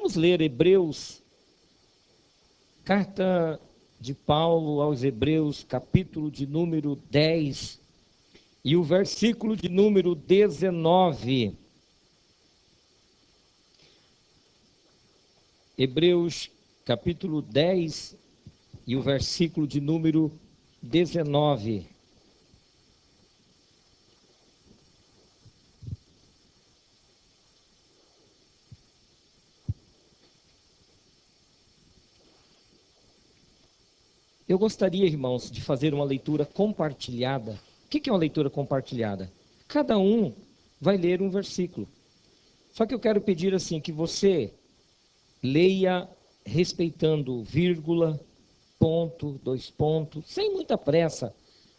Vamos ler Hebreus, carta de Paulo aos Hebreus, capítulo de número 10 e o versículo de número 19. Hebreus, capítulo 10 e o versículo de número 19. Eu gostaria, irmãos, de fazer uma leitura compartilhada. O que é uma leitura compartilhada? Cada um vai ler um versículo. Só que eu quero pedir assim, que você leia respeitando vírgula, ponto, dois pontos, sem muita pressa,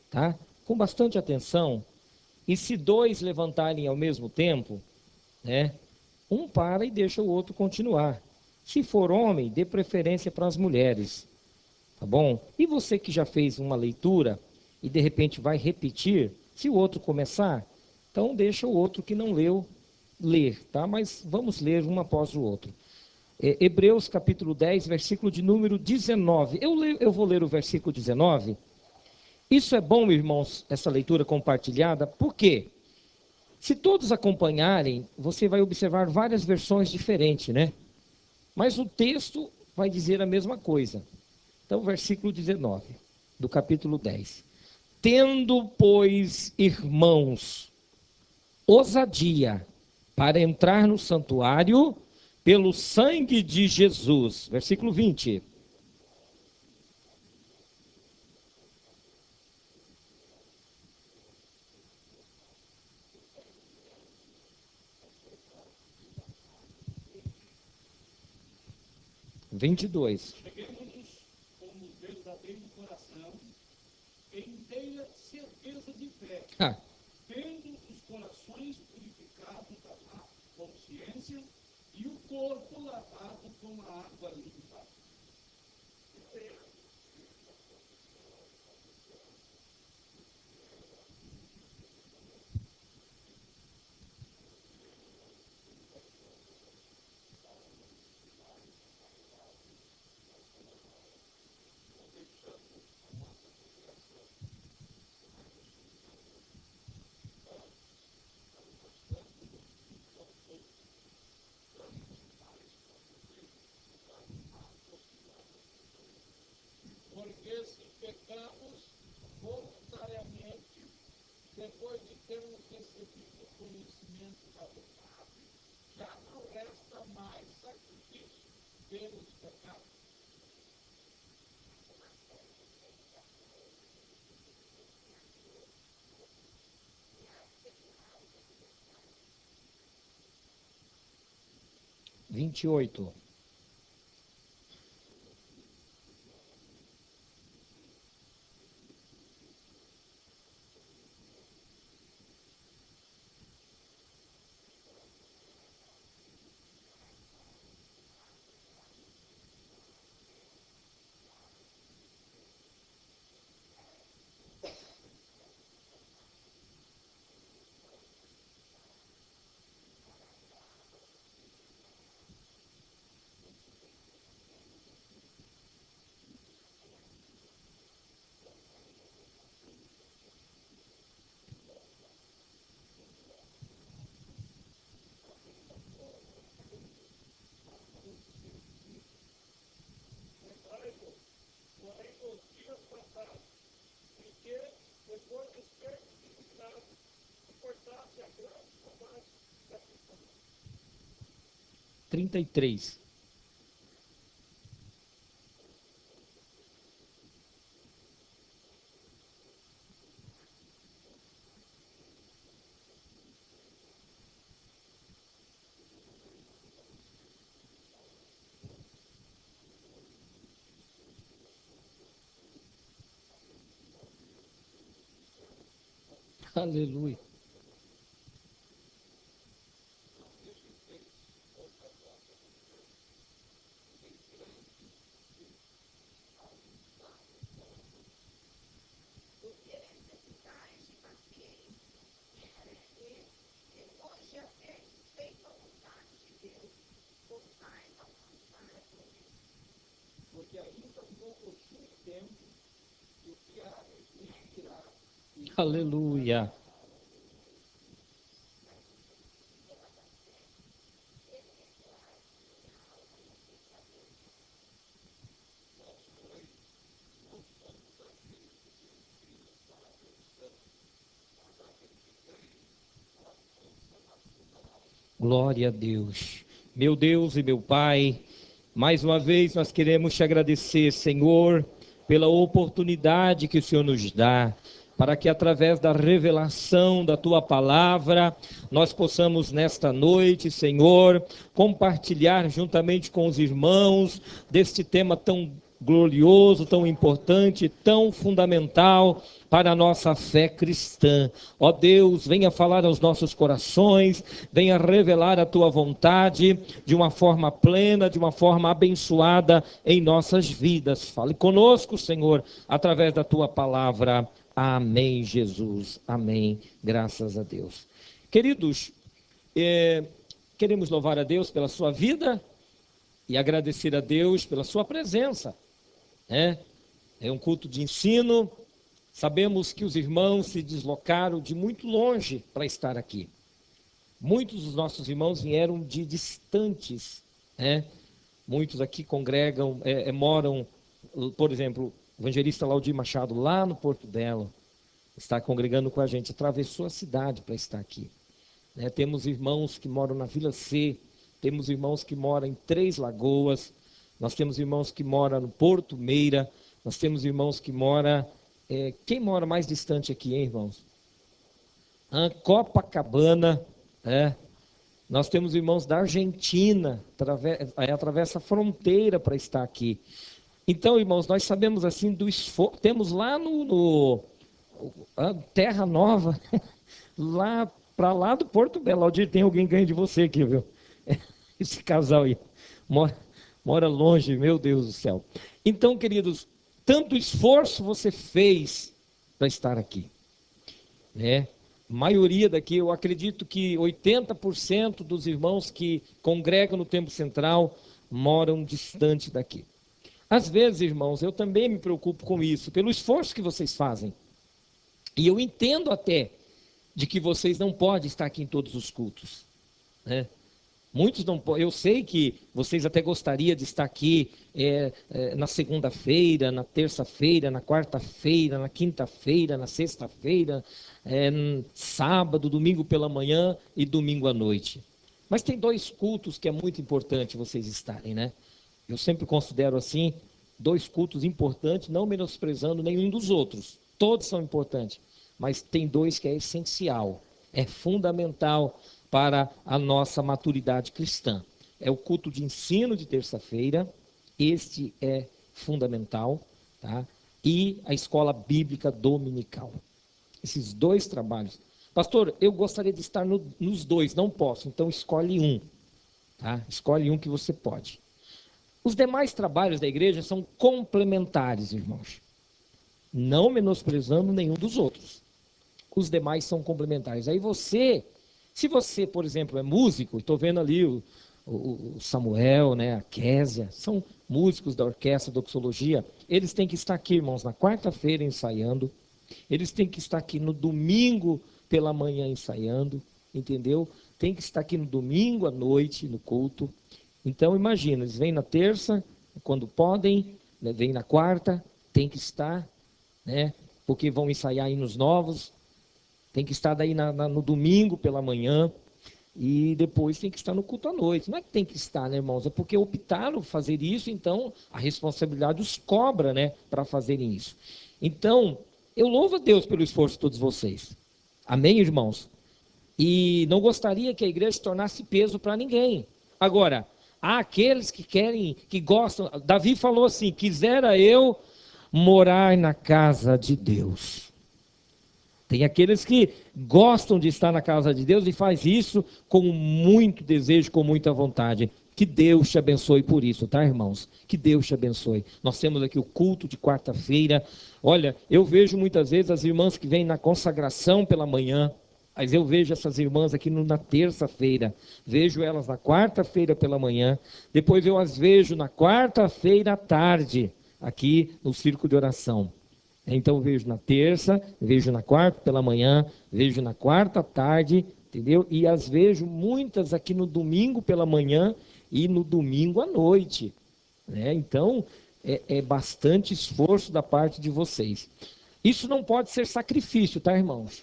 tá? Com bastante atenção. E se dois levantarem ao mesmo tempo, né? Um para e deixa o outro continuar. Se for homem, dê preferência para as mulheres. Tá bom? E você que já fez uma leitura e de repente vai repetir, se o outro começar, então deixa o outro que não leu ler, tá? Mas vamos ler um após o outro. Hebreus capítulo 10, versículo de número 19. Eu vou ler o versículo 19. Isso é bom, irmãos, essa leitura compartilhada, porque se todos acompanharem, você vai observar várias versões diferentes, né? Mas o texto vai dizer a mesma coisa. Então, versículo 19, do capítulo 10. Tendo, pois, irmãos, ousadia para entrar no santuário pelo sangue de Jesus. Versículo 20. Vinte e dois. Cheguemos com o verdadeiro coração, em inteira certeza de fé, Ah, tendo os corações purificados da má consciência e o corpo lavado com a água limpa. 'Porque se pecamos voluntariamente, depois de termos recebido o conhecimento da verdade, já não resta mais sacrifício pelos pecados. 28. Porém, os dias passados, em que, depois de ser visitado, suportasse a graça mais satisfação. 33. Aleluia. que ainda não possui tempo, e o que há virá. Aleluia. Glória a Deus. Meu Deus e meu Pai, mais uma vez nós queremos te agradecer, Senhor, pela oportunidade que o Senhor nos dá, para que através da revelação da Tua palavra, nós possamos nesta noite, Senhor, compartilhar juntamente com os irmãos deste tema tão glorioso, tão importante, tão fundamental para a nossa fé cristã. Ó Deus, venha falar aos nossos corações, venha revelar a Tua vontade de uma forma plena, de uma forma abençoada em nossas vidas. Fale conosco, Senhor, através da Tua palavra. Amém, Jesus. Amém. Graças a Deus. Queridos, queremos louvar a Deus pela sua vida e agradecer a Deus pela sua presença. É um culto de ensino. Sabemos que os irmãos se deslocaram de muito longe para estar aqui. Muitos dos nossos irmãos vieram de distantes, Muitos aqui congregam, moram, por exemplo, o evangelista Laudir Machado, lá no Porto Belo, está congregando com a gente, atravessou a cidade para estar aqui. Temos irmãos que moram na Vila C, temos irmãos que moram em Três Lagoas, nós temos irmãos que moram no Porto Meira, nós temos irmãos que moram... quem mora mais distante aqui, hein, irmãos? Copacabana, Nós temos irmãos da Argentina, atravessa a fronteira para estar aqui. Então, irmãos, nós sabemos assim do esforço. Temos lá no Terra Nova, lá para lá do Porto Belo. Aldir, tem alguém ganho de você aqui, viu? Esse casal aí mora longe, meu Deus do céu. Então, queridos, tanto esforço você fez para estar aqui, Maioria daqui, eu acredito que 80% dos irmãos que congregam no Templo Central moram distante daqui. Às vezes, irmãos, eu também me preocupo com isso, pelo esforço que vocês fazem. E eu entendo até de que vocês não podem estar aqui em todos os cultos, Muitos não podem. Eu sei que vocês até gostariam de estar aqui na segunda-feira, na terça-feira, na quarta-feira, na quinta-feira, na sexta-feira, sábado, domingo pela manhã e domingo à noite. Mas tem 2 cultos que é muito importante vocês estarem, Eu sempre considero assim, 2 cultos importantes, não menosprezando nenhum dos outros. Todos são importantes, mas tem 2 que é essencial, é fundamental para a nossa maturidade cristã. É o culto de ensino de terça-feira, este é fundamental, E a escola bíblica dominical. Esses 2 trabalhos. Pastor, eu gostaria de estar nos 2, não posso, então escolhe um, Escolhe um que você pode. Os demais trabalhos da igreja são complementares, irmãos. Não menosprezando nenhum dos outros. Os demais são complementares. Aí se você, por exemplo, é músico, estou vendo ali o Samuel, a Késia, são músicos da orquestra doxologia, eles têm que estar aqui, irmãos, na quarta-feira ensaiando, eles têm que estar aqui no domingo pela manhã ensaiando, entendeu? Tem que estar aqui no domingo à noite, no culto. Então, imagina, eles vêm na terça, quando podem, vêm na quarta, tem que estar, porque vão ensaiar hinos novos, tem que estar daí no domingo pela manhã e depois tem que estar no culto à noite. Não é que tem que estar, irmãos? É porque optaram fazer isso, então a responsabilidade os cobra, para fazerem isso. Então, eu louvo a Deus pelo esforço de todos vocês. Amém, irmãos? E não gostaria que a igreja se tornasse peso para ninguém. Agora, há aqueles que querem, que gostam. Davi falou assim: quisera eu morar na casa de Deus. Tem aqueles que gostam de estar na casa de Deus e faz isso com muito desejo, com muita vontade. Que Deus te abençoe por isso, tá, irmãos? Que Deus te abençoe. Nós temos aqui o culto de quarta-feira. Olha, eu vejo muitas vezes as irmãs que vêm na consagração pela manhã. Mas eu vejo essas irmãs aqui na terça-feira, vejo elas na quarta-feira pela manhã, depois eu as vejo na quarta-feira à tarde, aqui no círculo de oração. Então eu vejo na terça, vejo na quarta pela manhã, vejo na quarta à tarde, entendeu? E as vejo muitas aqui no domingo pela manhã e no domingo à noite, né? Então é bastante esforço da parte de vocês. Isso não pode ser sacrifício, tá, irmãos?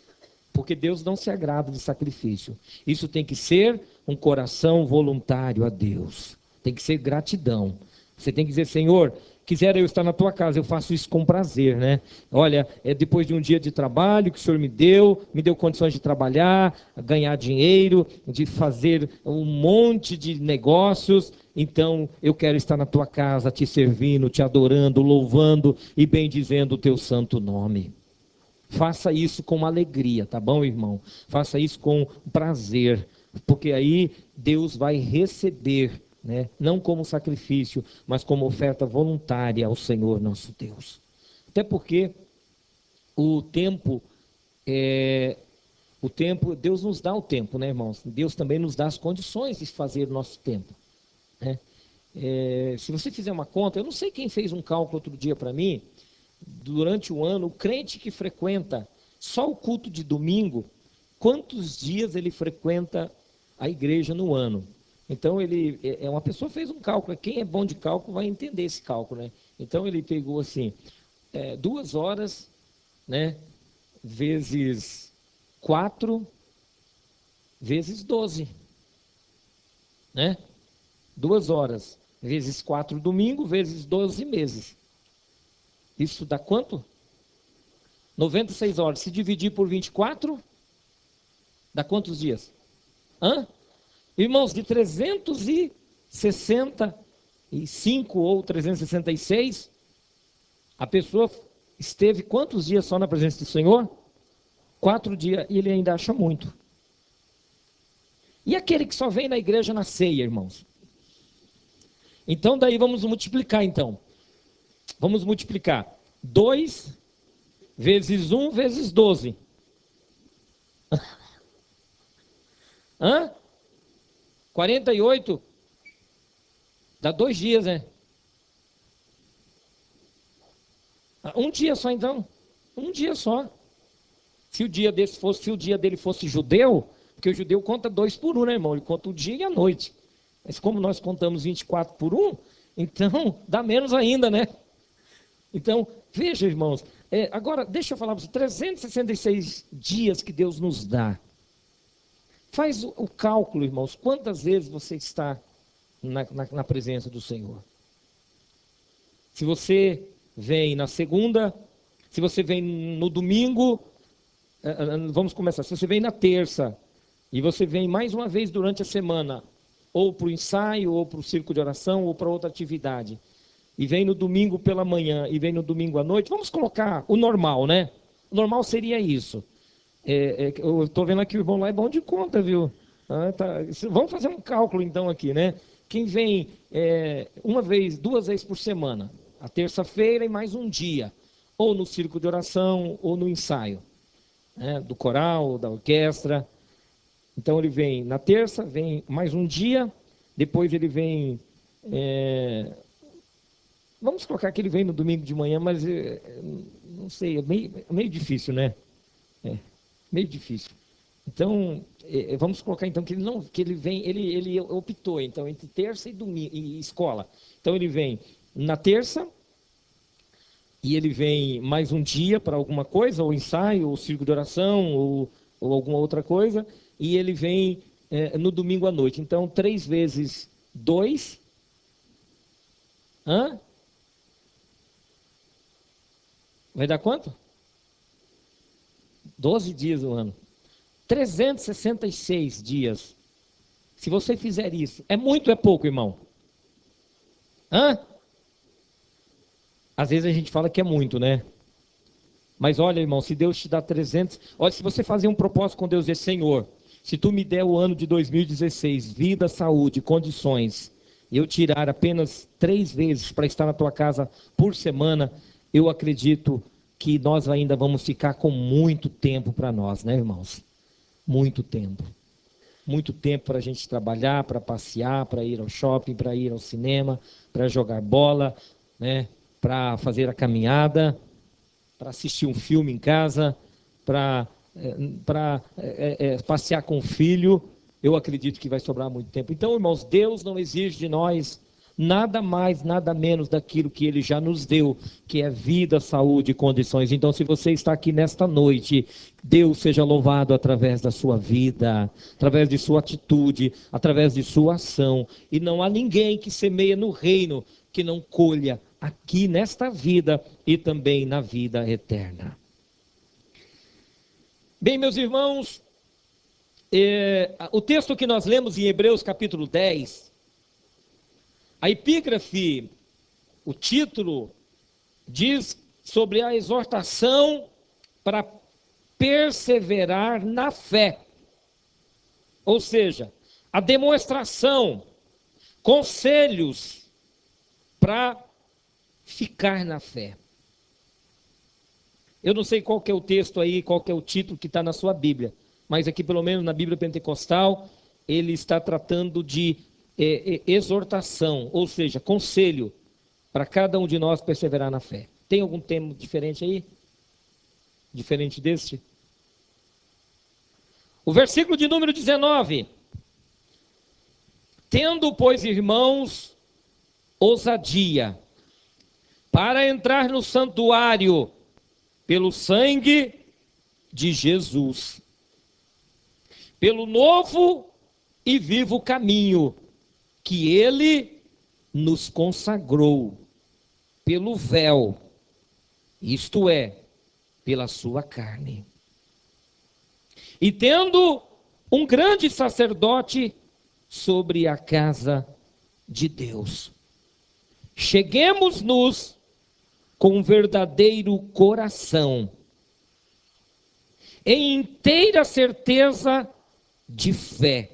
Porque Deus não se agrada de sacrifício. Isso tem que ser um coração voluntário a Deus. Tem que ser gratidão. Você tem que dizer, Senhor, quisera eu estar na tua casa, eu faço isso com prazer, né? Olha, depois de um dia de trabalho que o Senhor me deu condições de trabalhar, ganhar dinheiro, de fazer um monte de negócios. Então, eu quero estar na tua casa, te servindo, te adorando, louvando e bendizendo o teu santo nome. Faça isso com alegria, tá bom, irmão? Faça isso com prazer, porque aí Deus vai receber, né? Não como sacrifício, mas como oferta voluntária ao Senhor nosso Deus. Até porque o tempo, Deus nos dá o tempo, né, irmãos? Deus também nos dá as condições de fazer o nosso tempo, né? Se você fizer uma conta, eu não sei quem fez um cálculo outro dia para mim. Durante o ano, o crente que frequenta só o culto de domingo, quantos dias ele frequenta a igreja no ano? Então, uma pessoa fez um cálculo, quem é bom de cálculo vai entender esse cálculo, né? Então, ele pegou assim, 2 horas, né, vezes 4, vezes 12, né? 2 horas, vezes 4 domingo, vezes 12 meses. Isso dá quanto? 96 horas. Se dividir por 24, dá quantos dias? Irmãos, de 365 ou 366, a pessoa esteve quantos dias só na presença do Senhor? 4 dias, e ele ainda acha muito. E aquele que só vem na igreja na ceia, irmãos? Então, daí vamos multiplicar, então. Vamos multiplicar 2 vezes 1 vezes 12. 48 dá 2 dias, né? Um dia só, então. Um dia só. Se o dia dele fosse judeu, porque o judeu conta 2 por 1, né, irmão? Ele conta o dia e a noite. Mas como nós contamos 24 por 1, então dá menos ainda, né? Então, veja, irmãos, agora deixa eu falar para você, 366 dias que Deus nos dá. Faz o cálculo, irmãos, quantas vezes você está na presença do Senhor. Se você vem na segunda, se você vem no domingo, vamos começar, se você vem na terça, e você vem mais uma vez durante a semana, ou para o ensaio, ou para o círculo de oração, ou para outra atividade, e vem no domingo pela manhã e vem no domingo à noite, vamos colocar o normal, né? O normal seria isso. Eu estou vendo aqui o irmão lá é bom de conta, viu? Vamos fazer um cálculo então aqui, né? Quem vem 2 vezes por semana, a terça-feira e mais um dia, ou no círculo de oração, ou no ensaio, né? Do coral, da orquestra. Então ele vem na terça, vem mais um dia, depois ele vem... Vamos colocar que ele vem no domingo de manhã, mas não sei, é meio difícil, né? Meio difícil. Então, vamos colocar então que ele vem, ele optou então entre terça e domingo e escola. Então ele vem na terça e ele vem mais um dia para alguma coisa, ou ensaio, ou círculo de oração, ou alguma outra coisa, e ele vem no domingo à noite. Então 3 vezes 2. Vai dar quanto? 12 dias no ano. 366 dias. Se você fizer isso, é muito ou é pouco, irmão? Às vezes a gente fala que é muito, né? Mas olha, irmão, se Deus te dá 300... Olha, se você fazer um propósito com Deus, dizer, Senhor, se tu me der o ano de 2016, vida, saúde, condições, e eu tirar apenas 3 vezes para estar na tua casa por semana, eu acredito que nós ainda vamos ficar com muito tempo para nós, né, irmãos? muito tempo. Muito tempo para a gente trabalhar, para passear, para ir ao shopping, para ir ao cinema, para jogar bola, né? Para fazer a caminhada, para assistir um filme em casa, para passear com o filho. Eu acredito que vai sobrar muito tempo. Então, irmãos, Deus não exige de nós nada mais, nada menos daquilo que Ele já nos deu, que é vida, saúde e condições. Então, se você está aqui nesta noite, Deus seja louvado através da sua vida, através de sua atitude, através de sua ação. E não há ninguém que semeia no reino que não colha aqui nesta vida e também na vida eterna. Bem, meus irmãos, o texto que nós lemos em Hebreus capítulo 10, a epígrafe, o título, diz sobre a exortação para perseverar na fé. Ou seja, a demonstração, conselhos para ficar na fé. Eu não sei qual que é o texto aí, qual que é o título que está na sua Bíblia, mas aqui pelo menos na Bíblia Pentecostal, ele está tratando de exortação, ou seja, conselho para cada um de nós perseverar na fé. Tem algum termo diferente aí? Diferente deste? O versículo de número 19. Tendo, pois, irmãos, ousadia para entrar no santuário pelo sangue de Jesus, pelo novo e vivo caminho que Ele nos consagrou, pelo véu, isto é, pela sua carne. E tendo um grande sacerdote sobre a casa de Deus, cheguemos-nos com verdadeiro coração, em inteira certeza de fé,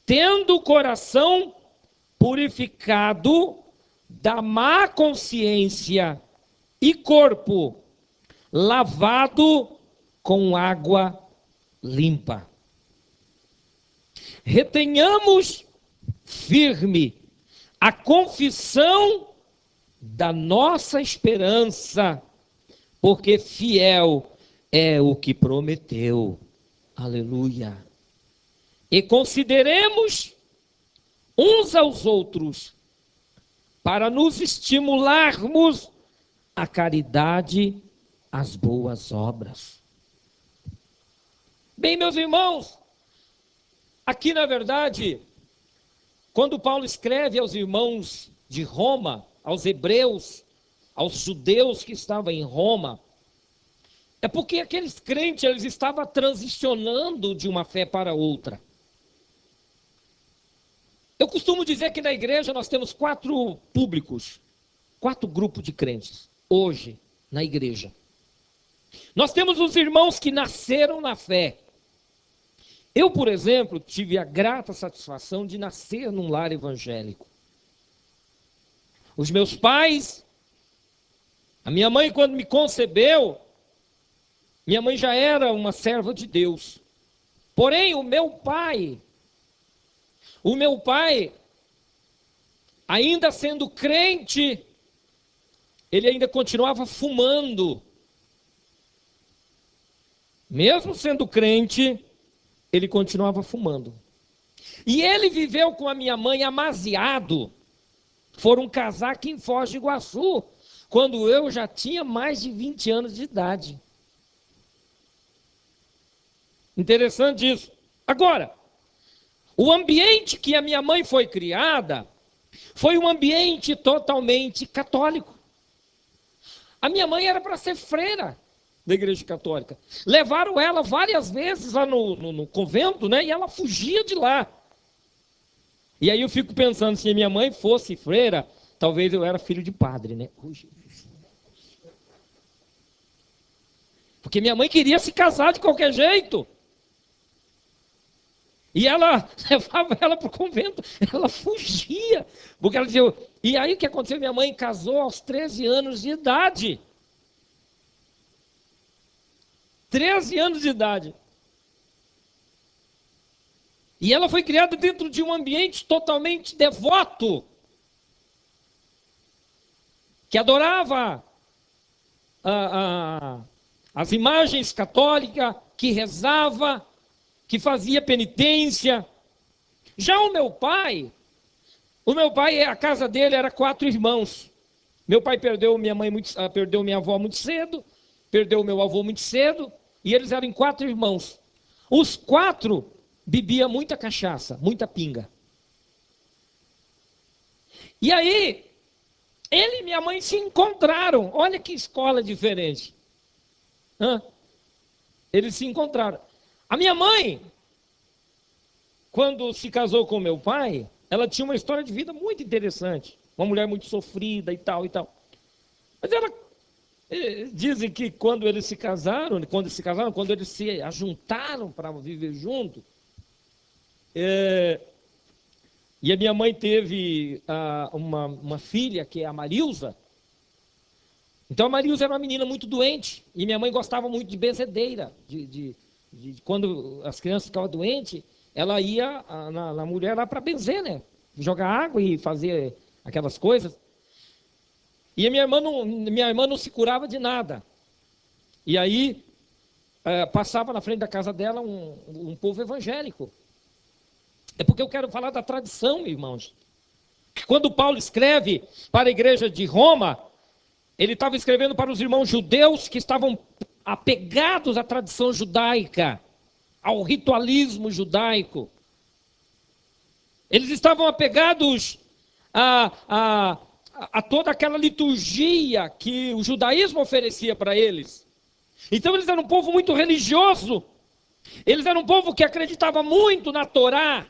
tendo o coração purificado da má consciência e corpo lavado com água limpa. Retenhamos firme a confissão da nossa esperança, porque fiel é o que prometeu. Aleluia. E consideremos uns aos outros para nos estimularmos à caridade, às boas obras. Bem, meus irmãos, aqui na verdade, quando Paulo escreve aos irmãos de Roma, aos hebreus, aos judeus que estavam em Roma, é porque aqueles crentes, eles estavam transicionando de uma fé para outra. Eu costumo dizer que na igreja nós temos 4 públicos, 4 grupos de crentes, hoje, na igreja. Nós temos os irmãos que nasceram na fé. Eu, por exemplo, tive a grata satisfação de nascer num lar evangélico. Os meus pais, a minha mãe, quando me concebeu, minha mãe já era uma serva de Deus. Porém, o meu pai, ainda sendo crente, ele ainda continuava fumando. Mesmo sendo crente, ele continuava fumando. E ele viveu com a minha mãe amaziado. Foram casar aqui em Foz do Iguaçu, quando eu já tinha mais de 20 anos de idade. Interessante isso. Agora, o ambiente que a minha mãe foi criada foi um ambiente totalmente católico. A minha mãe era para ser freira da igreja católica. Levaram ela várias vezes lá no convento, né? E ela fugia de lá. E aí eu fico pensando, se a minha mãe fosse freira, talvez eu era filho de padre, né? Porque minha mãe queria se casar de qualquer jeito. E ela levava ela para o convento, ela fugia. Porque ela dizia, e aí o que aconteceu? Minha mãe casou aos 13 anos de idade. 13 anos de idade. E ela foi criada dentro de um ambiente totalmente devoto, que adorava as imagens católicas, que rezava, que fazia penitência. Já o meu pai, a casa dele era 4 irmãos. Meu pai perdeu perdeu minha avó muito cedo, perdeu meu avô muito cedo, e eles eram 4 irmãos. Os 4 bebiam muita cachaça, muita pinga. E aí, ele e minha mãe se encontraram. Olha que escola diferente. Eles se encontraram. A minha mãe, quando se casou com meu pai, ela tinha uma história de vida muito interessante. Uma mulher muito sofrida e tal e tal. Mas dizem que quando eles se casaram, quando eles se ajuntaram para viver junto, e a minha mãe teve uma filha, que é a Marilza. Então a Marilza era uma menina muito doente, e minha mãe gostava muito de benzedeira. Quando as crianças ficavam doentes, ela ia na mulher lá para benzer, né? Jogar água e fazer aquelas coisas. E a minha irmã não se curava de nada. E aí passava na frente da casa dela um povo evangélico. É porque eu quero falar da tradição, irmãos. Quando Paulo escreve para a igreja de Roma, ele estava escrevendo para os irmãos judeus que estavam apegados à tradição judaica, ao ritualismo judaico. Eles estavam apegados a toda aquela liturgia que o judaísmo oferecia para eles. Então eles eram um povo muito religioso. Eles eram um povo que acreditava muito na Torá.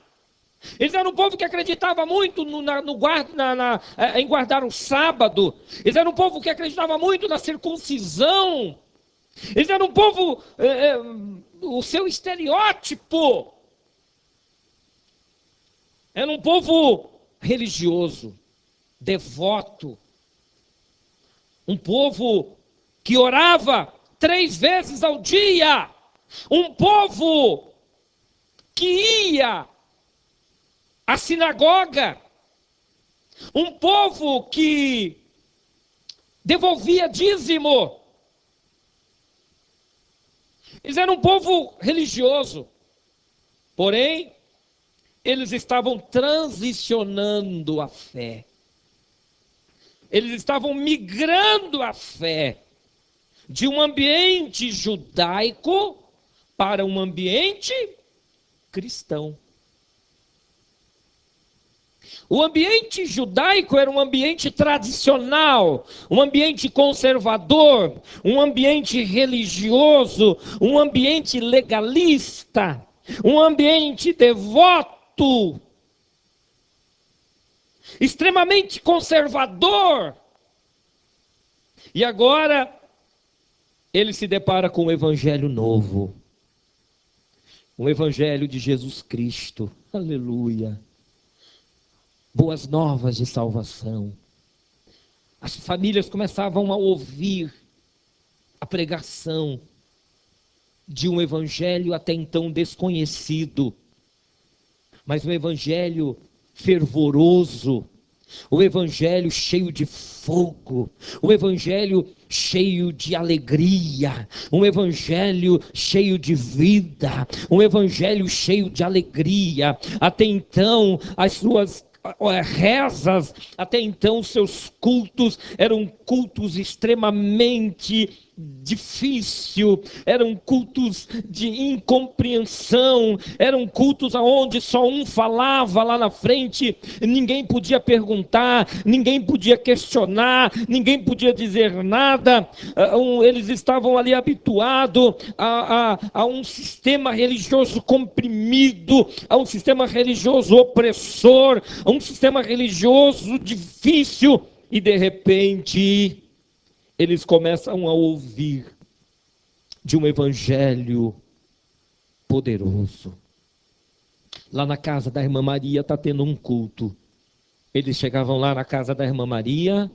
Eles eram um povo que acreditava muito em guardar o sábado. Eles eram um povo que acreditava muito na circuncisão. Eles eram um povo, o seu estereótipo. Era um povo religioso, devoto. Um povo que orava 3 vezes ao dia. Um povo que ia à sinagoga. Um povo que devolvia dízimo. Eles eram um povo religioso. Porém, eles estavam transicionando a fé. Eles estavam migrando a fé de um ambiente judaico para um ambiente cristão. O ambiente judaico era um ambiente tradicional, um ambiente conservador, um ambiente religioso, um ambiente legalista, um ambiente devoto, extremamente conservador. E agora ele se depara com um evangelho novo, um evangelho de Jesus Cristo. Aleluia. Boas novas de salvação. As famílias começavam a ouvir a pregação de um evangelho até então desconhecido, mas um evangelho fervoroso, o evangelho cheio de fogo, o evangelho cheio de alegria, um evangelho cheio de vida, um evangelho cheio de alegria. Até então as suas rezas, até então seus cultos eram cultos extremamente difícil, eram cultos de incompreensão, eram cultos onde só um falava lá na frente, ninguém podia perguntar, ninguém podia questionar, ninguém podia dizer nada. Eles estavam ali habituados a um sistema religioso comprimido, a um sistema religioso opressor, a um sistema religioso difícil, e de repente eles começam a ouvir de um evangelho poderoso. Lá na casa da irmã Maria está tendo um culto. Eles chegavam lá na casa da irmã Maria,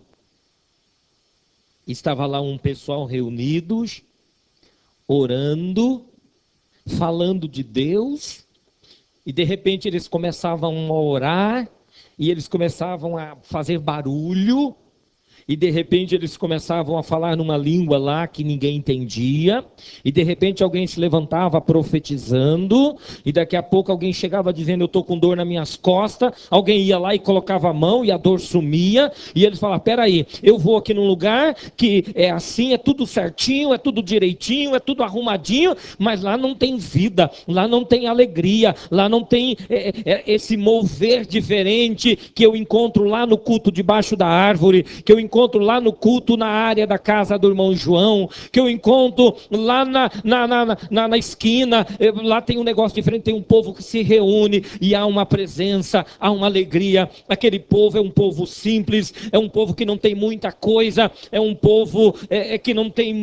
estava lá um pessoal reunidos, orando, falando de Deus, E de repente eles começavam a orar, e eles começavam a fazer barulho, e de repente eles começavam a falar numa língua lá que ninguém entendia, e de repente alguém se levantava profetizando, e daqui a pouco alguém chegava dizendo: eu estou com dor nas minhas costas. Alguém ia lá e colocava a mão e a dor sumia, e eles falavam: peraí, eu vou aqui num lugar que é assim, é tudo certinho, é tudo direitinho, é tudo arrumadinho, mas lá não tem vida, lá não tem alegria, lá não tem esse mover diferente que eu encontro lá no culto debaixo da árvore, que eu encontro lá no culto na área da casa do irmão João, que eu encontro lá na esquina. Lá tem um negócio diferente, tem um povo que se reúne e há uma presença, há uma alegria. Aquele povo é um povo simples, é um povo que não tem muita coisa, é um povo que não tem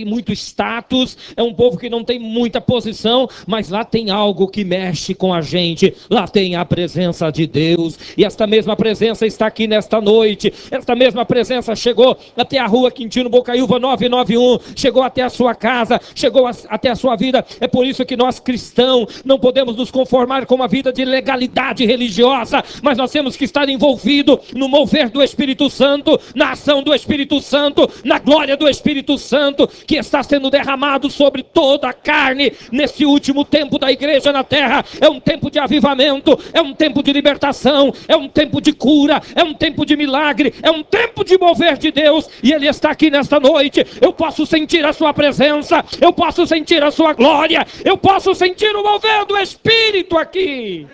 muito status, é um povo que não tem muita posição, mas lá tem algo que mexe com a gente, lá tem a presença de Deus, e esta mesma presença está aqui nesta noite. Esta mesma presença chegou até a rua Quintino Bocaiúva 991, chegou até a sua casa, chegou até a sua vida. É por isso que nós cristãos não podemos nos conformar com uma vida de legalidade religiosa, mas nós temos que estar envolvidos no mover do Espírito Santo, na ação do Espírito Santo, na glória do Espírito Santo, que está sendo derramado sobre toda a carne nesse último tempo da igreja na terra. É um tempo de avivamento, é um tempo de libertação, é um tempo de cura, é um tempo de milagre, é um tempo de mover de Deus, e Ele está aqui nesta noite. Eu posso sentir a sua presença, eu posso sentir a sua glória, eu posso sentir o mover do Espírito aqui.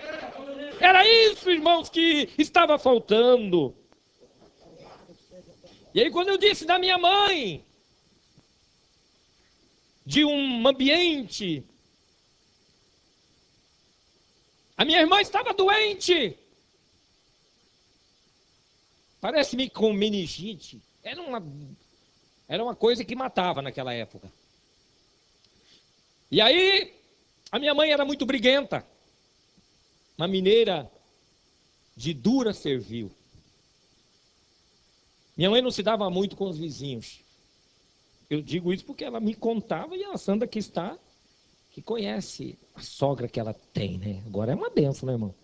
Era isso, irmãos, que estava faltando. E aí quando eu disse da minha mãe, de um ambiente, a minha irmã estava doente, parece-me com meningite. Era uma coisa que matava naquela época. E aí, a minha mãe era muito briguenta, uma mineira de dura servil. Minha mãe não se dava muito com os vizinhos. Eu digo isso porque ela me contava, e a Sandra que está, que conhece a sogra que ela tem, né? Agora é uma benção, né, irmão?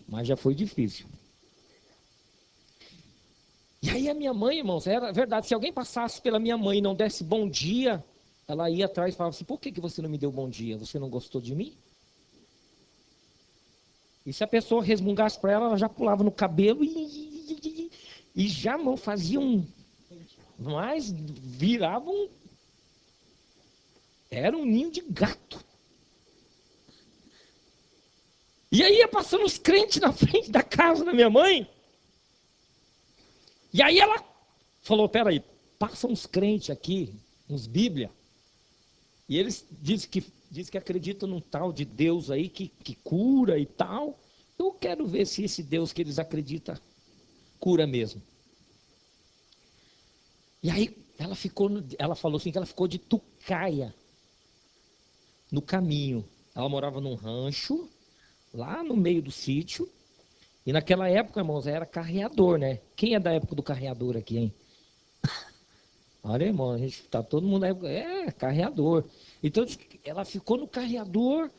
Mas já foi difícil. E aí a minha mãe, irmãos, era verdade, se alguém passasse pela minha mãe e não desse bom dia, ela ia atrás e falava assim: por que você não me deu bom dia? Você não gostou de mim? E se a pessoa resmungasse para ela, ela já pulava no cabelo e já não fazia mas virava era um ninho de gato. E aí ia passando os crentes na frente da casa da minha mãe. E aí ela falou: peraí, passam uns crentes aqui, uns Bíblia, e eles dizem que acreditam num tal de Deus aí que cura e tal. Eu quero ver se esse Deus que eles acreditam cura mesmo. E aí ela falou assim que ela ficou de tucaia no caminho. Ela morava num rancho, lá no meio do sítio. E naquela época, irmãos, era carreador, né? Quem é da época do carreador aqui, hein? Olha, irmão, a gente tá todo mundo na época, carreador. Então ela ficou no carreador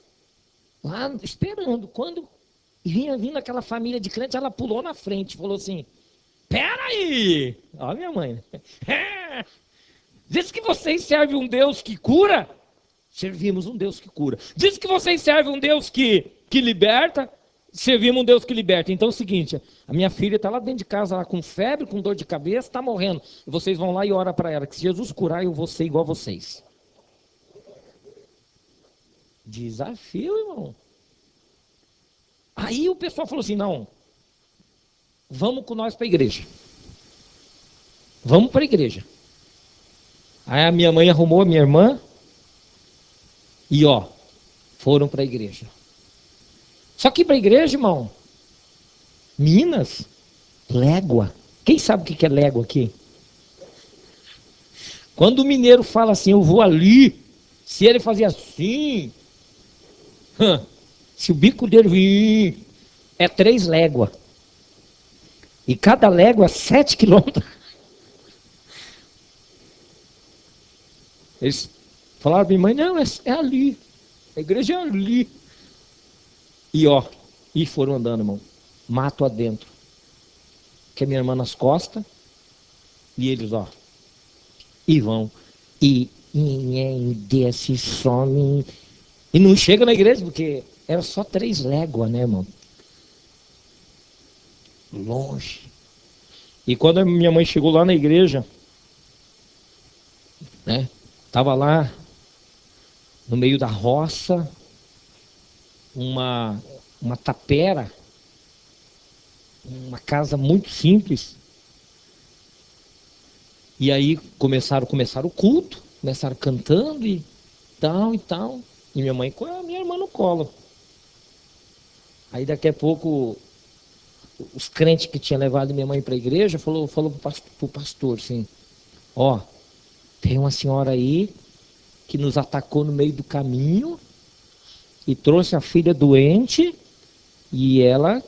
lá esperando. Quando vinha vindo aquela família de crentes, ela pulou na frente, falou assim: peraí! Olha minha mãe. Diz que vocês servem um Deus que cura? Servimos um Deus que cura. Diz que vocês servem um Deus que liberta? Servimos um Deus que liberta. Então é o seguinte: a minha filha está lá dentro de casa, lá com febre, com dor de cabeça, está morrendo. E vocês vão lá e oram para ela, que se Jesus curar, eu vou ser igual a vocês. Desafio, irmão. Aí o pessoal falou assim: não, vamos com nós para a igreja. Vamos para a igreja. Aí a minha mãe arrumou a minha irmã e foram para a igreja. Só que para a igreja, irmão, Minas, légua. Quem sabe o que é légua aqui? Quando o mineiro fala assim: eu vou ali, se ele fazia assim, se o bico dele vir, é 3 léguas. E cada légua 7 quilômetros. Eles falaram para minha mãe: não, é ali, a igreja é ali. E ó, e foram andando, irmão. Mato adentro. Que a minha irmã nas costas. E eles, ó. E vão. E desce, some. E não chega na igreja, porque era só 3 léguas, né, irmão? Longe. E quando a minha mãe chegou lá na igreja, né? Tava lá no meio da roça, uma tapera, uma casa muito simples. E aí começaram o culto, começaram cantando e tal e tal. E minha mãe com a minha irmã no colo. Aí daqui a pouco os crentes que tinham levado minha mãe para a igreja falou pro pastor assim: ó, tem uma senhora aí que nos atacou no meio do caminho e trouxe a filha doente e ela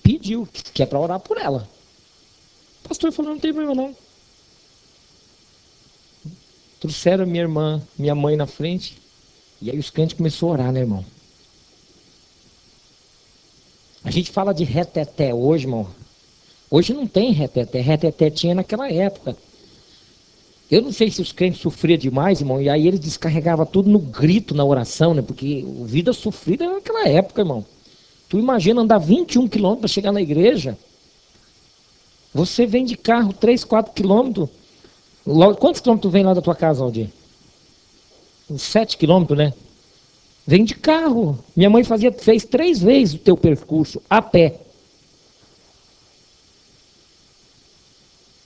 pediu que é para orar por ela. O pastor falou: não tem problema não. Trouxeram minha mãe na frente, e aí os crentes começaram a orar, né, irmão? A gente fala de reteté hoje, irmão. Hoje não tem reteté. Reteté tinha naquela época. Eu não sei se os crentes sofriam demais, irmão, e aí eles descarregavam tudo no grito, na oração, né? Porque vida sofrida era naquela época, irmão. Tu imagina andar 21 quilômetros para chegar na igreja. Você vem de carro 3, 4 quilômetros. Quantos quilômetros vem lá da tua casa, Aldir? Uns 7 quilômetros, né? Vem de carro. Minha mãe fez 3 vezes o teu percurso, a pé.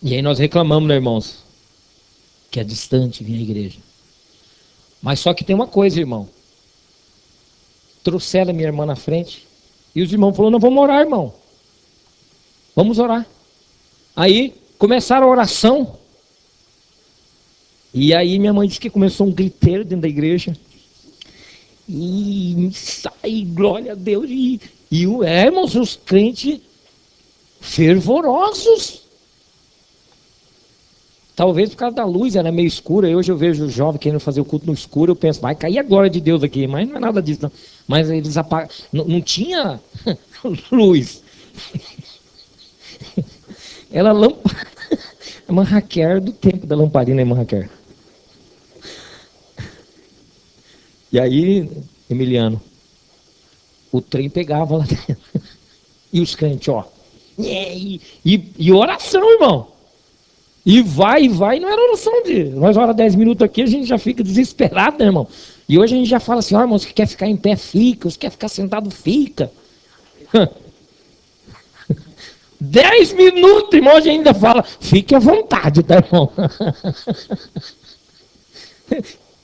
E aí nós reclamamos, né, irmãos? Que é distante vir à igreja. Mas só que tem uma coisa, irmão. Trouxeram a minha irmã na frente. E os irmãos falaram: não, vamos orar, irmão. Vamos orar. Aí começaram a oração. E aí minha mãe disse que começou um griteiro dentro da igreja. E sai, glória a Deus. Irmãos, os crentes fervorosos. Talvez por causa da luz, era meio escura. Hoje eu vejo o jovem querendo fazer o culto no escuro. Eu penso: vai cair a glória de Deus aqui. Mas não é nada disso, não. Mas eles apagam. Não tinha luz. Ela lamparina. Irmã Raquel, do tempo da lamparina, irmã Raquel. E aí, Emiliano, o trem pegava lá dentro. E os crentes, ó. E oração, irmão. E vai, não era oração de. Nós oramos 10 minutos aqui, a gente já fica desesperado, né, irmão? E hoje a gente já fala assim: ó, irmão, se quer ficar em pé, fica. Se quer ficar sentado, fica. 10 minutos, irmão, a gente ainda fala: fique à vontade, tá, irmão?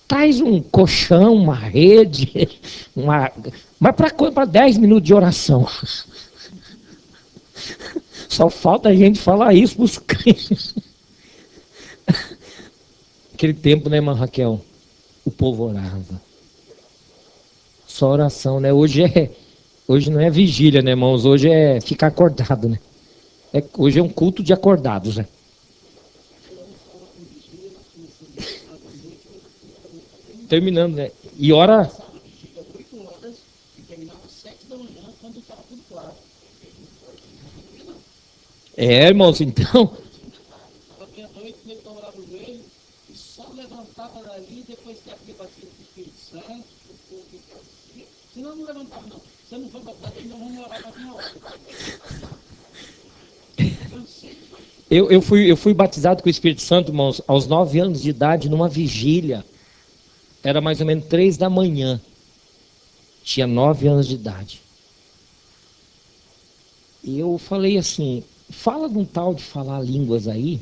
Traz um colchão, uma rede, mas para 10 minutos de oração. Só falta a gente falar isso para os crentes. Aquele tempo, né, irmã Raquel? O povo orava. Só oração, né? Hoje não é vigília, né, irmãos? Hoje é ficar acordado, né? Hoje é um culto de acordados, né? Terminando, né? E ora. É, irmãos, então. Só levantava dali, depois que aquele batia com o Espírito Santo. Senão não levantava, não. Você não foi batizado, então vamos orar mais uma hora. Eu fui batizado com o Espírito Santo, irmãos, aos 9 anos de idade, numa vigília. Era mais ou menos 3 da manhã. Tinha 9 anos de idade. E eu falei assim: fala de um tal de falar línguas aí,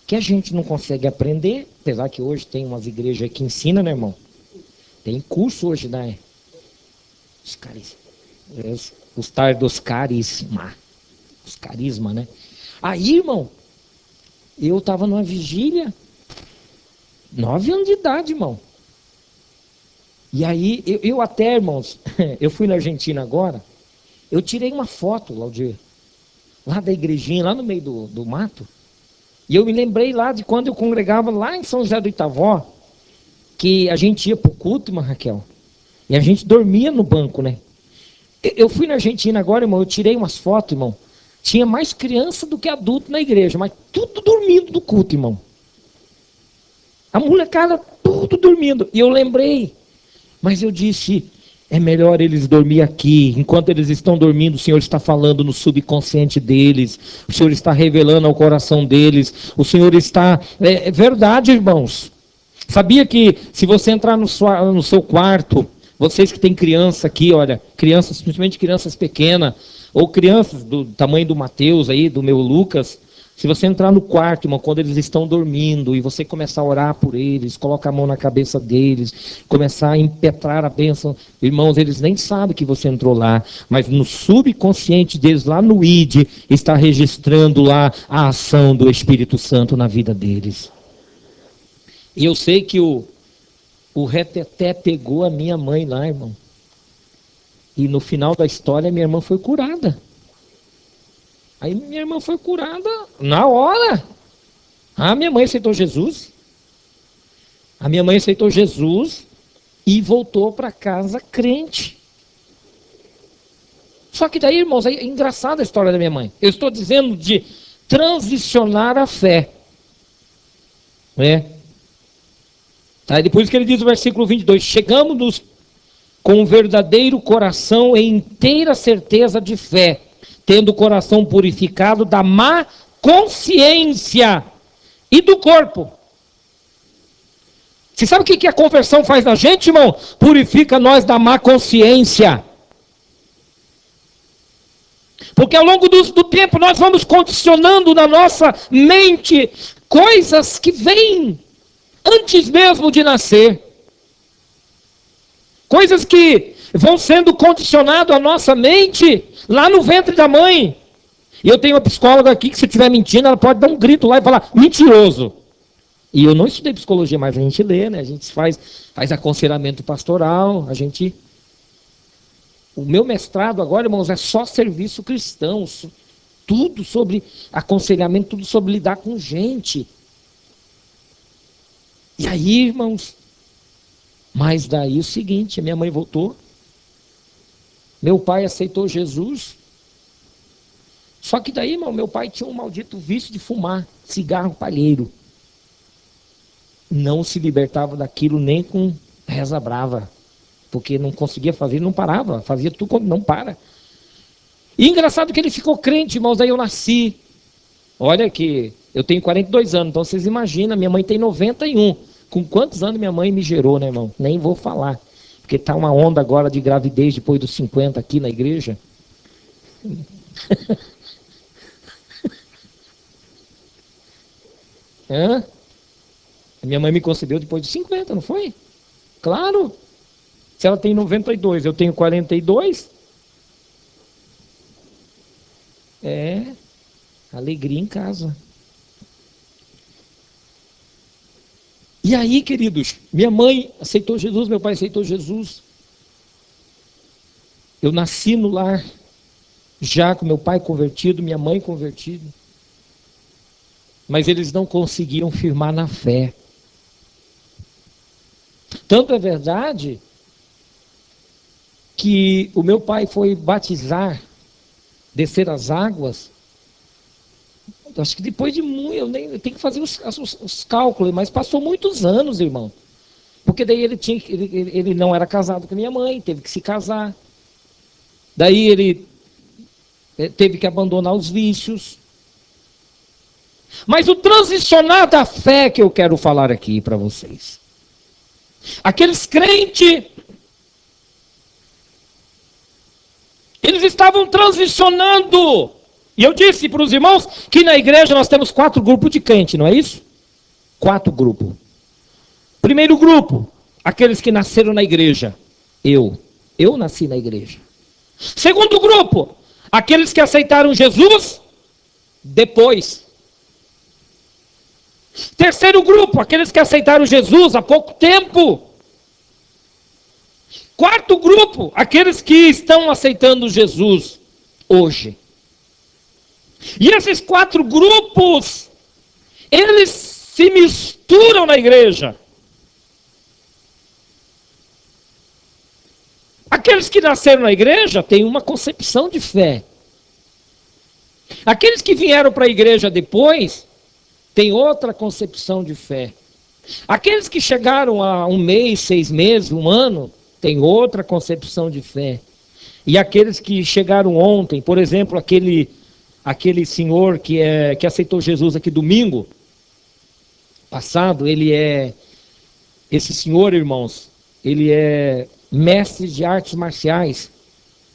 que a gente não consegue aprender, apesar que hoje tem umas igrejas que ensinam, né, irmão? Tem curso hoje, né? Os tardos carisma. Os carisma, né? Aí, irmão, eu estava numa vigília, 9 anos de idade, irmão. E aí, eu até, irmãos, eu fui na Argentina agora, eu tirei uma foto, Laudir, lá da igrejinha, lá no meio do mato, e eu me lembrei lá de quando eu congregava lá em São José do Itavó, que a gente ia pro culto, irmã Raquel, e a gente dormia no banco, né? Eu fui na Argentina agora, irmão, eu tirei umas fotos, irmão. Tinha mais criança do que adulto na igreja, mas tudo dormindo do culto, irmão. A molecada tudo dormindo. E eu lembrei, mas eu disse, é melhor eles dormir aqui. Enquanto eles estão dormindo, o Senhor está falando no subconsciente deles. O Senhor está revelando ao coração deles. O Senhor está... É verdade, irmãos. Sabia que se você entrar no seu quarto, vocês que têm criança aqui, olha, crianças, principalmente crianças pequenas, ou crianças do tamanho do Mateus aí, do meu Lucas, se você entrar no quarto, irmão, quando eles estão dormindo, e você começar a orar por eles, colocar a mão na cabeça deles, começar a impetrar a bênção, irmãos, eles nem sabem que você entrou lá, mas no subconsciente deles, lá no ID, está registrando lá a ação do Espírito Santo na vida deles. E eu sei que o reteté pegou a minha mãe lá, irmão. E no final da história, minha irmã foi curada. Aí minha irmã foi curada na hora. Minha mãe aceitou Jesus. A minha mãe aceitou Jesus e voltou para casa crente. Só que daí, irmãos, é engraçada a história da minha mãe. Eu estou dizendo de transicionar a fé. Tá, depois que ele diz no versículo 22, chegamos com um verdadeiro coração e inteira certeza de fé, tendo o coração purificado da má consciência e do corpo. Você sabe o que a conversão faz na gente, irmão? Purifica nós da má consciência. Porque ao longo do tempo nós vamos condicionando na nossa mente coisas que vêm antes mesmo de nascer. Coisas que vão sendo condicionadas à nossa mente lá no ventre da mãe. E eu tenho uma psicóloga aqui que se eu estiver mentindo, ela pode dar um grito lá e falar, mentiroso. E eu não estudei psicologia, mas a gente lê, né? A gente faz aconselhamento pastoral, O meu mestrado agora, irmãos, é só serviço cristão. Tudo sobre aconselhamento, tudo sobre lidar com gente. E aí, irmãos, mas daí o seguinte, minha mãe voltou, meu pai aceitou Jesus, só que daí, irmão, meu pai tinha um maldito vício de fumar, cigarro palheiro, não se libertava daquilo nem com reza brava, porque não conseguia fazer, não parava, fazia tudo quando não para. E engraçado que ele ficou crente, irmãos, daí eu nasci, olha que eu tenho 42 anos, então vocês imaginam, minha mãe tem 91. Com quantos anos minha mãe me gerou, né, irmão? Nem vou falar. Porque tá uma onda agora de gravidez depois dos 50 aqui na igreja. Minha mãe me concebeu depois dos 50, não foi? Claro. Se ela tem 92, eu tenho 42. Alegria em casa. E aí, queridos, minha mãe aceitou Jesus, meu pai aceitou Jesus. Eu nasci no lar, já com meu pai convertido, minha mãe convertida. Mas eles não conseguiram firmar na fé. Tanto é verdade que o meu pai foi batizar, descer as águas. Acho que depois de muito, eu tenho que fazer os cálculos, mas passou muitos anos, irmão. Porque daí ele não era casado com minha mãe, teve que se casar. Daí ele teve que abandonar os vícios. Mas o transicionar da fé que eu quero falar aqui para vocês. Aqueles crentes, eles estavam transicionando. E eu disse para os irmãos que na igreja nós temos 4 grupos de crente, não é isso? 4 grupos. Primeiro grupo, aqueles que nasceram na igreja. Eu nasci na igreja. Segundo grupo, aqueles que aceitaram Jesus depois. Terceiro grupo, aqueles que aceitaram Jesus há pouco tempo. Quarto grupo, aqueles que estão aceitando Jesus hoje. E esses 4 grupos, eles se misturam na igreja. Aqueles que nasceram na igreja têm uma concepção de fé. Aqueles que vieram para a igreja depois têm outra concepção de fé. Aqueles que chegaram há 1 mês, 6 meses, 1 ano, têm outra concepção de fé. E aqueles que chegaram ontem, por exemplo, aquele senhor que aceitou Jesus aqui domingo passado, esse senhor, irmãos, ele é mestre de artes marciais.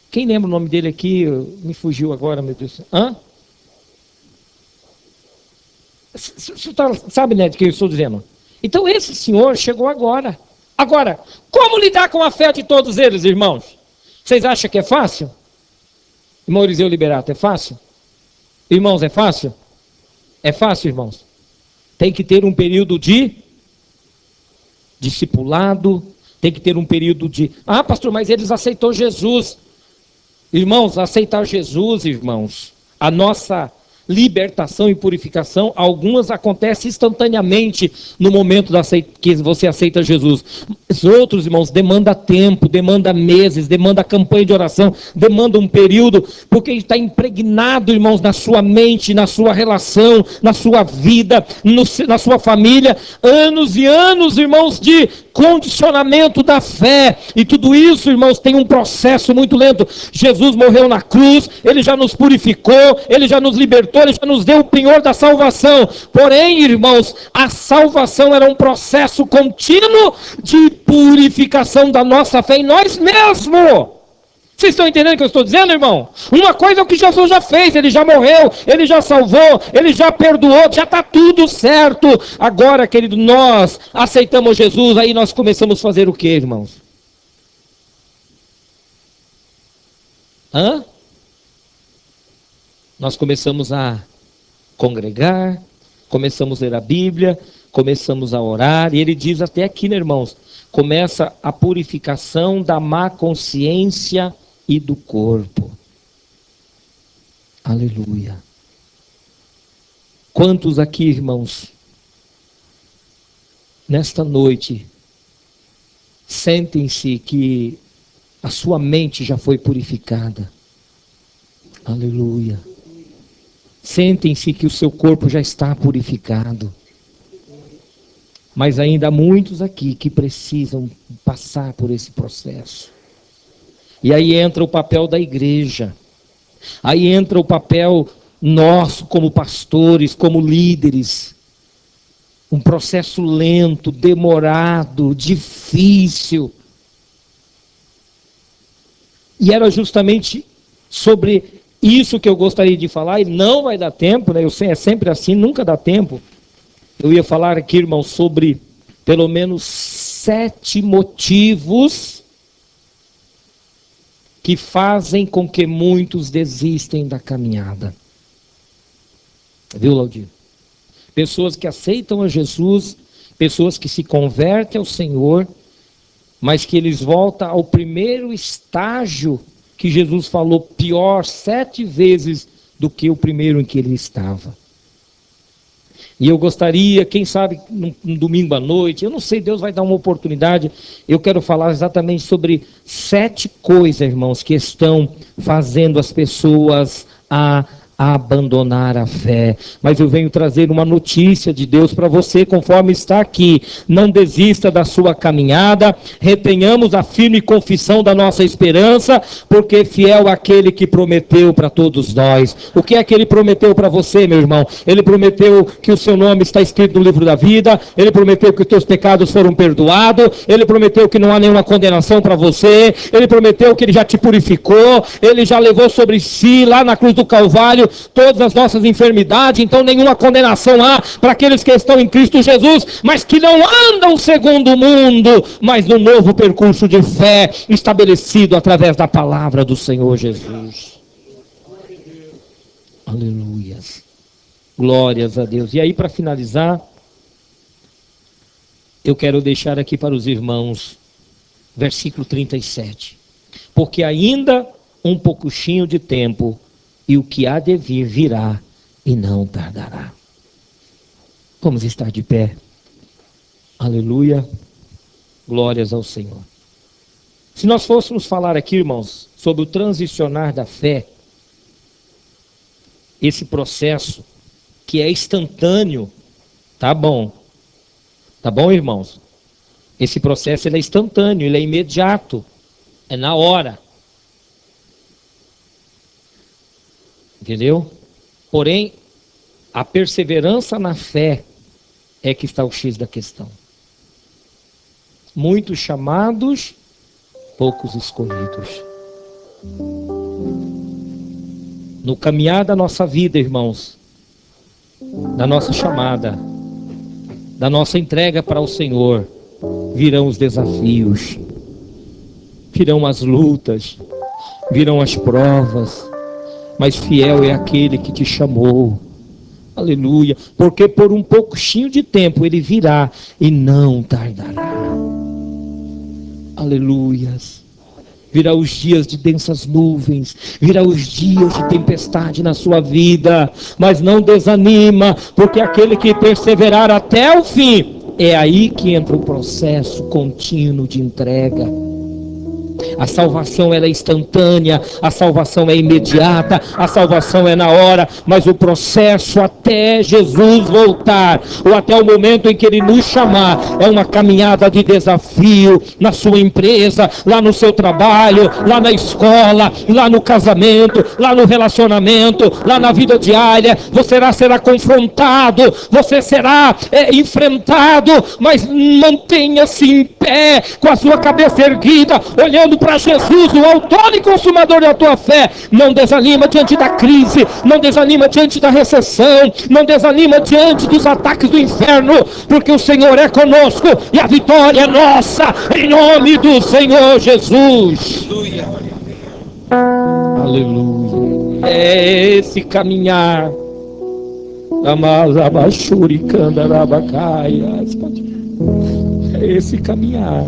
Quem lembra o nome dele aqui? Me fugiu agora, meu Deus. Hã? Sabe, né, de quem eu estou dizendo? Então esse senhor chegou agora. Agora, como lidar com a fé de todos eles, irmãos? Vocês acham que é fácil? Irmão Eliseu Liberato, é fácil? Irmãos, é fácil? É fácil, irmãos? Tem que ter um período de discipulado, tem que ter um período de... Ah, pastor, mas eles aceitou Jesus. Irmãos, aceitar Jesus, irmãos, a nossa libertação e purificação, algumas acontecem instantaneamente no momento que você aceita Jesus. Os outros, irmãos, demanda tempo, demanda meses, demanda campanha de oração, demanda um período, porque está impregnado, irmãos, na sua mente, na sua relação, na sua vida, na sua família, anos e anos, irmãos, de condicionamento da fé, e tudo isso, irmãos, tem um processo muito lento. Jesus morreu na cruz, ele já nos purificou, ele já nos libertou, ele já nos deu o penhor da salvação. Porém, irmãos, a salvação era um processo contínuo de purificação da nossa fé em nós mesmos. Vocês estão entendendo o que eu estou dizendo, irmão? Uma coisa é o que Jesus já fez, ele já morreu, ele já salvou, ele já perdoou, já está tudo certo. Agora, querido, nós aceitamos Jesus, aí nós começamos a fazer o que, irmãos? Nós começamos a congregar, começamos a ler a Bíblia, começamos a orar, e ele diz até aqui, né, irmãos? Começa a purificação da má consciência e do corpo. Aleluia. Quantos aqui, irmãos, nesta noite, sentem-se que a sua mente já foi purificada? Aleluia. Sentem-se que o seu corpo já está purificado. Mas ainda há muitos aqui que precisam passar por esse processo. E aí entra o papel da igreja. Aí entra o papel nosso como pastores, como líderes. Um processo lento, demorado, difícil. E era justamente sobre isso que eu gostaria de falar, e não vai dar tempo, né? Eu sei, é sempre assim, nunca dá tempo. Eu ia falar aqui, irmão, sobre pelo menos 7 motivos que fazem com que muitos desistem da caminhada. Viu, Laudir? Pessoas que aceitam a Jesus, pessoas que se convertem ao Senhor, mas que eles voltam ao primeiro estágio que Jesus falou, pior 7 vezes do que o primeiro em que ele estava. E eu gostaria, quem sabe, num domingo à noite, eu não sei, Deus vai dar uma oportunidade, eu quero falar exatamente sobre 7 coisas, irmãos, que estão fazendo as pessoas a abandonar a fé. Mas eu venho trazer uma notícia de Deus para você, conforme está aqui. Não desista da sua caminhada, retenhamos a firme confissão da nossa esperança, porque fiel aquele que prometeu para todos nós. O que é que ele prometeu para você, meu irmão? Ele prometeu que o seu nome está escrito no livro da vida, ele prometeu que os teus pecados foram perdoados, ele prometeu que não há nenhuma condenação para você, ele prometeu que ele já te purificou, ele já levou sobre si, lá na cruz do Calvário, todas as nossas enfermidades. Então nenhuma condenação há para aqueles que estão em Cristo Jesus, mas que não andam segundo o mundo, mas no novo percurso de fé estabelecido através da palavra do Senhor Jesus. Aleluia. Glórias a Deus. E aí, para finalizar, eu quero deixar aqui para os irmãos versículo 37. Porque ainda um pouquinho de tempo, e o que há de vir virá e não tardará. Vamos estar de pé. Aleluia. Glórias ao Senhor. Se nós fôssemos falar aqui, irmãos, sobre o transicionar da fé, esse processo que é instantâneo, tá bom, irmãos? Esse processo ele é instantâneo, ele é imediato, é na hora. Entendeu? Porém, a perseverança na fé é que está o X da questão. Muitos chamados, poucos escolhidos. No caminhar da nossa vida, irmãos, da nossa chamada, da nossa entrega para o Senhor, virão os desafios, virão as lutas, virão as provas, mas fiel é aquele que te chamou. Aleluia, porque por um pouquinho de tempo ele virá e não tardará. Aleluias. Virá os dias de densas nuvens, virá os dias de tempestade na sua vida, mas não desanima, porque aquele que perseverar até o fim, é aí que entra o processo contínuo de entrega. A salvação ela é instantânea, a salvação é imediata, a salvação é na hora, mas o processo até Jesus voltar, ou até o momento em que Ele nos chamar, é uma caminhada de desafio na sua empresa, lá no seu trabalho, lá na escola, lá no casamento, lá no relacionamento, lá na vida diária. Você será confrontado, você será enfrentado, mas mantenha-se em pé, com a sua cabeça erguida, olhando para Jesus, o autor e consumador da tua fé. Não desanima diante da crise, não desanima diante da recessão, não desanima diante dos ataques do inferno, porque o Senhor é conosco e a vitória é nossa, em nome do Senhor Jesus. Aleluia. Aleluia. É esse caminhar. É esse caminhar.